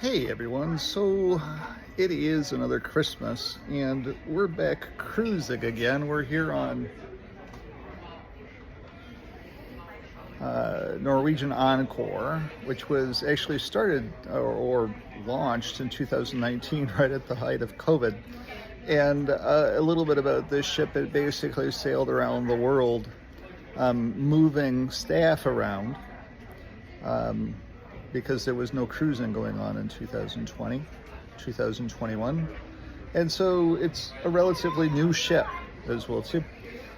Hey everyone, so it is another Christmas and we're back cruising again. We're here on Norwegian Encore, which was actually started or launched in 2019, right at the height of COVID. And a little bit about this ship: it basically sailed around the world, moving staff around um, because there was no cruising going on in 2020, 2021. And so it's a relatively new ship as well too.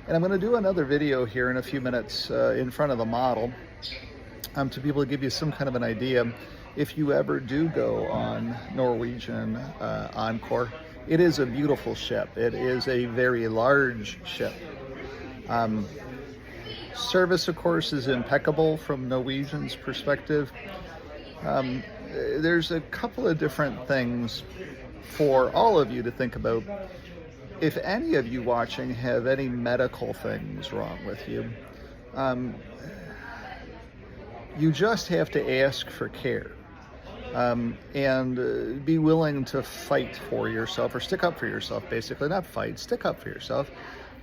And I'm going to do another video here in a few minutes in front of the model to be able to give you some kind of an idea. If you ever do go on Norwegian Encore, it is a beautiful ship. It is a very large ship. Um, Service, of course, is impeccable from Norwegian's perspective. Um, there's a couple of different things for all of you to think about. If any of you watching have any medical things wrong with you, um, you just have to ask for care, and be willing to fight for yourself, or stick up for yourself, basically. Not fight, stick up for yourself.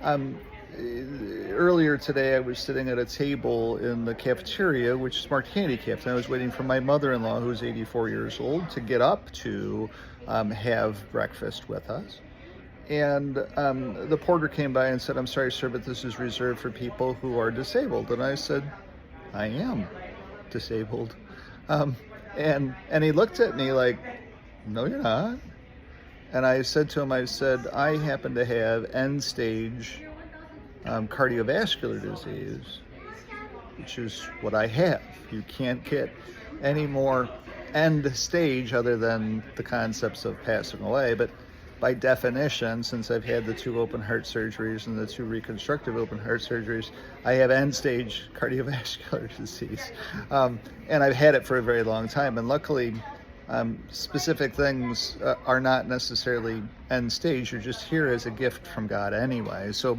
Um, Earlier today, I was sitting at a table in the cafeteria, which is marked handicapped, and I was waiting for my mother-in-law, who's 84 years old, to get up to have breakfast with us. And the porter came by and said, "I'm sorry, sir, but this is reserved for people who are disabled." And I said, "I am disabled." Um, and he looked at me like, "No, you're not." And I said to him, "I happen to have end-stage cardiovascular disease, which is what I have. You can't get any more end stage other than the concepts of passing away. But by definition, since I've had the 2 open heart surgeries and the 2 reconstructive open heart surgeries, I have end stage cardiovascular disease. And I've had it for a very long time. And luckily, specific things are not necessarily end stage. You're just here as a gift from God anyway. So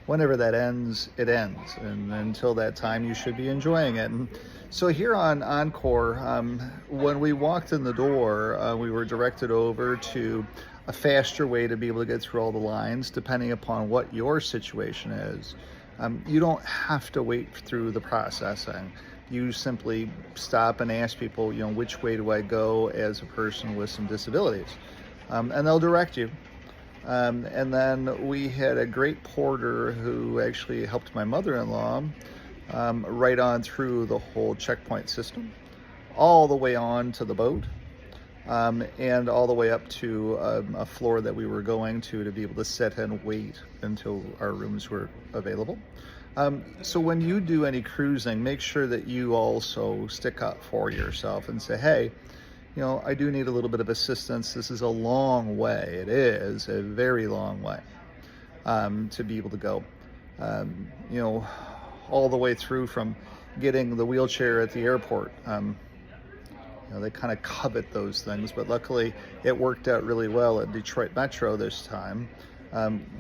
whenever that ends, it ends. And until that time, you should be enjoying it." And so here on Encore, when we walked in the door, we were directed over to a faster way to be able to get through all the lines, depending upon what your situation is. You don't have to wait through the processing. You simply stop and ask people, which way do I go as a person with some disabilities? And they'll direct you. And then we had a great porter who actually helped my mother-in-law right on through the whole checkpoint system, all the way on to the boat, and all the way up to a floor that we were going to be able to sit and wait until our rooms were available. So when you do any cruising, make sure that you also stick up for yourself and say, "Hey, I do need a little bit of assistance. This is a long way." It is a very long way to be able to go, all the way through from getting the wheelchair at the airport. They kind of covet those things, but luckily it worked out really well at Detroit Metro this time,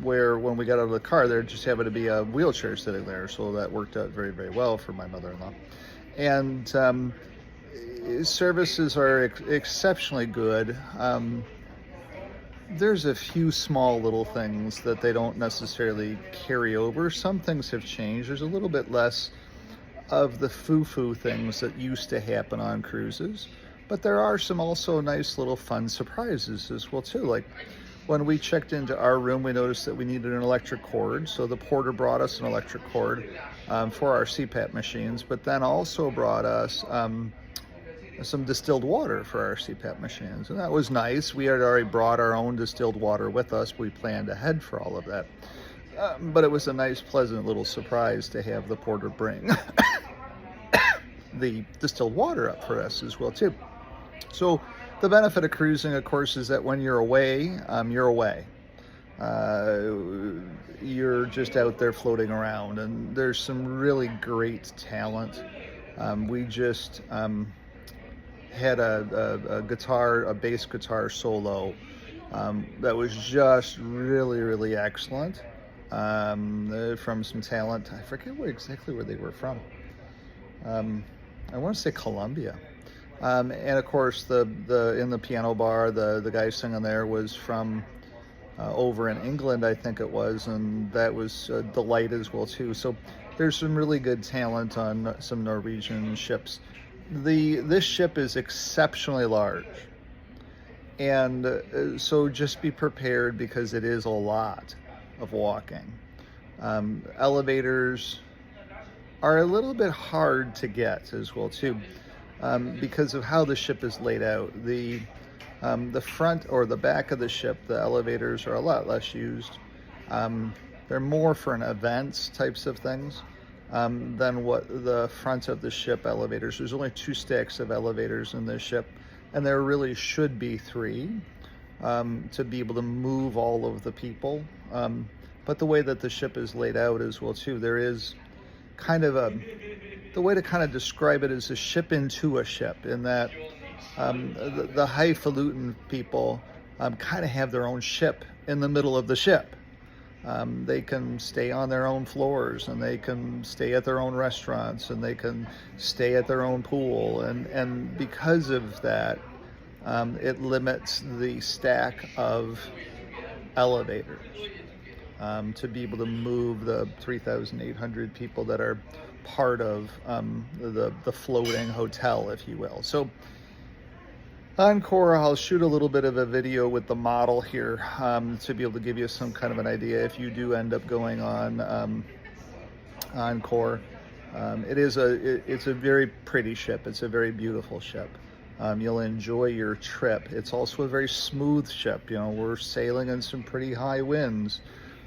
where when we got out of the car, there just happened to be a wheelchair sitting there. So that worked out very, very well for my mother-in-law. And services are exceptionally good. There's a few small little things that they don't necessarily carry over. Some things have changed. There's a little bit less of the foo-foo things that used to happen on cruises, but there are some also nice little fun surprises as well too. Like when we checked into our room, we noticed that we needed an electric cord, so the porter brought us an electric cord for our CPAP machines, but then also brought us some distilled water for our CPAP machines. And that was nice. We had already brought our own distilled water with us. We planned ahead for all of that. But it was a nice, pleasant little surprise to have the porter bring the distilled water up for us as well, too. So the benefit of cruising, of course, is that when you're away, you're away. You're just out there floating around, and there's some really great talent. We just had a bass guitar solo that was just really, really excellent, from some talent. I forget exactly where they were from. I want to say Colombia. And of course, the in the piano bar, the guy singing there was from over in England, I think it was, and that was a delight as well too. So there's some really good talent on some Norwegian ships. This ship is exceptionally large, and so just be prepared because it is a lot of walking. Elevators are a little bit hard to get as well too, because of how the ship is laid out. The front or the back of the ship, the elevators are a lot less used. They're more for an events types of things than what the front of the ship elevators. There's only 2 stacks of elevators in this ship, and there really should be 3 to be able to move all of the people. But the way that the ship is laid out as well too, there is kind of the way to kind of describe it is a ship into a ship, in that the highfalutin people kind of have their own ship in the middle of the ship. They can stay on their own floors, and they can stay at their own restaurants, and they can stay at their own pool, and because of that, it limits the stack of elevators to be able to move the 3,800 people that are part of the floating hotel, if you will. So Encore, I'll shoot a little bit of a video with the model here to be able to give you some kind of an idea if you do end up going on Encore. It's a very pretty ship. It's a very beautiful ship. You'll enjoy your trip. It's also a very smooth ship. You know, we're sailing in some pretty high winds,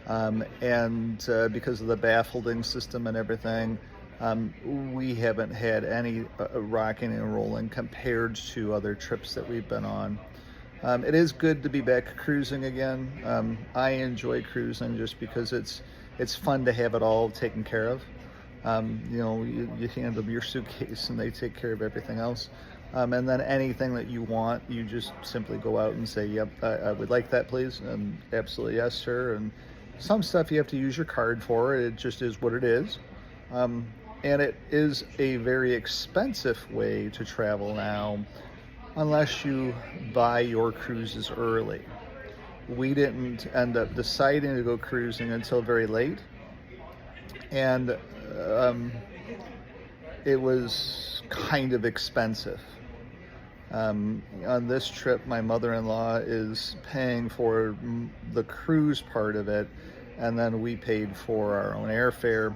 and because of the baffling system and everything, we haven't had any rocking and rolling compared to other trips that we've been on. It is good to be back cruising again. I enjoy cruising just because it's fun to have it all taken care of. You know, you hand them your suitcase and they take care of everything else. And then anything that you want, you just simply go out and say, yep, I would like that, please. And absolutely, yes, sir. And some stuff you have to use your card for. It just is what it is. And it is a very expensive way to travel now, unless you buy your cruises early. We didn't end up deciding to go cruising until very late. And it was kind of expensive. On this trip, my mother-in-law is paying for the cruise part of it, and then we paid for our own airfare.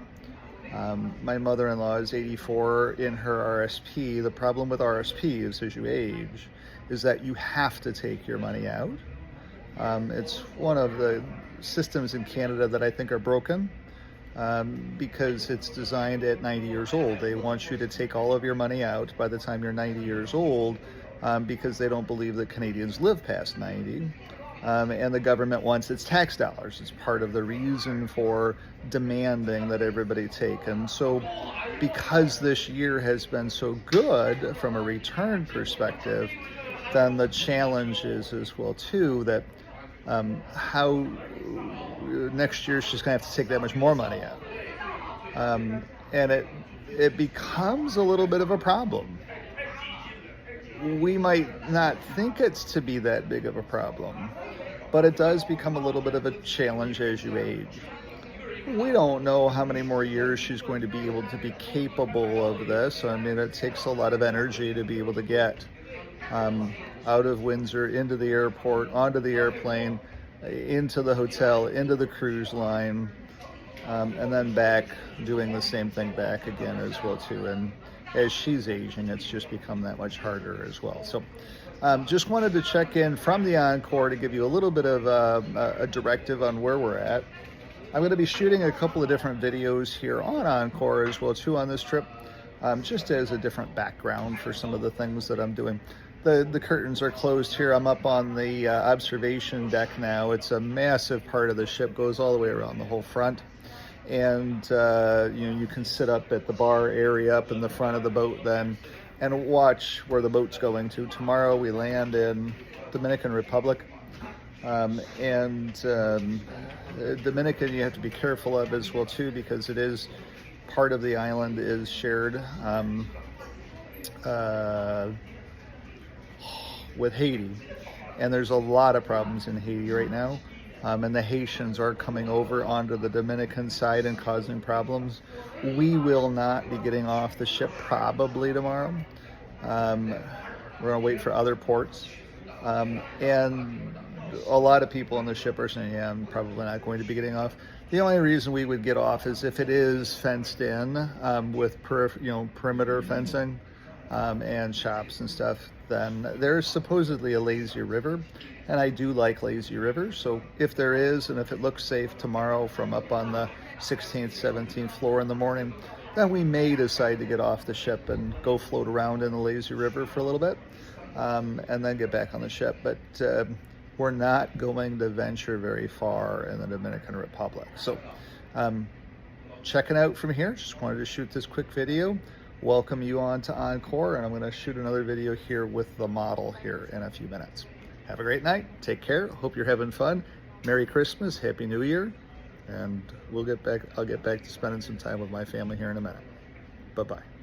My mother-in-law is 84 in her RSP. The problem with RSP is, as you age, is that you have to take your money out. It's one of the systems in Canada that I think are broken, because it's designed at 90 years old. They want you to take all of your money out by the time you're 90 years old, because they don't believe that Canadians live past 90. And the government wants its tax dollars. It's part of the reason for demanding that everybody take. And so because this year has been so good from a return perspective, then the challenge is as well too that how next year she's going to have to take that much more money out. And it becomes a little bit of a problem. We might not think it's to be that big of a problem, but it does become a little bit of a challenge as you age. We don't know how many more years she's going to be able to be capable of this. I mean, it takes a lot of energy to be able to get out of Windsor, into the airport, onto the airplane, into the hotel, into the cruise line, and then back, doing the same thing back again as well too. And as she's aging, it's just become that much harder as well. So just wanted to check in from the Encore to give you a little bit of a directive on where we're at. I'm going to be shooting a couple of different videos here on Encore as well too on this trip, just as a different background for some of the things that I'm doing. The curtains are closed here. I'm up on the observation deck now. It's a massive part of the ship, goes all the way around the whole front. And you can sit up at the bar area up in the front of the boat then and watch where the boat's going to. Tomorrow we land in Dominican Republic, and Dominican you have to be careful of as well too, because it is part of the island is shared with Haiti, and there's a lot of problems in Haiti right now. And the Haitians are coming over onto the Dominican side and causing problems. We will not be getting off the ship probably tomorrow. We're going to wait for other ports. And a lot of people on the ship are saying, yeah, I'm probably not going to be getting off. The only reason we would get off is if it is fenced in with perimeter fencing and shops and stuff. Then there's supposedly a lazy river, and I do like lazy rivers. So if there is, and if it looks safe tomorrow from up on the 16th, 17th floor in the morning, then we may decide to get off the ship and go float around in the lazy river for a little bit, and then get back on the ship. But we're not going to venture very far in the Dominican Republic. So checking out from here, just wanted to shoot this quick video. Welcome you on to Encore, and I'm going to shoot another video here with the model here in a few minutes. Have a great night. Take care. Hope you're having fun. Merry Christmas. Happy New Year. And I'll get back to spending some time with my family here in a minute. Bye-bye.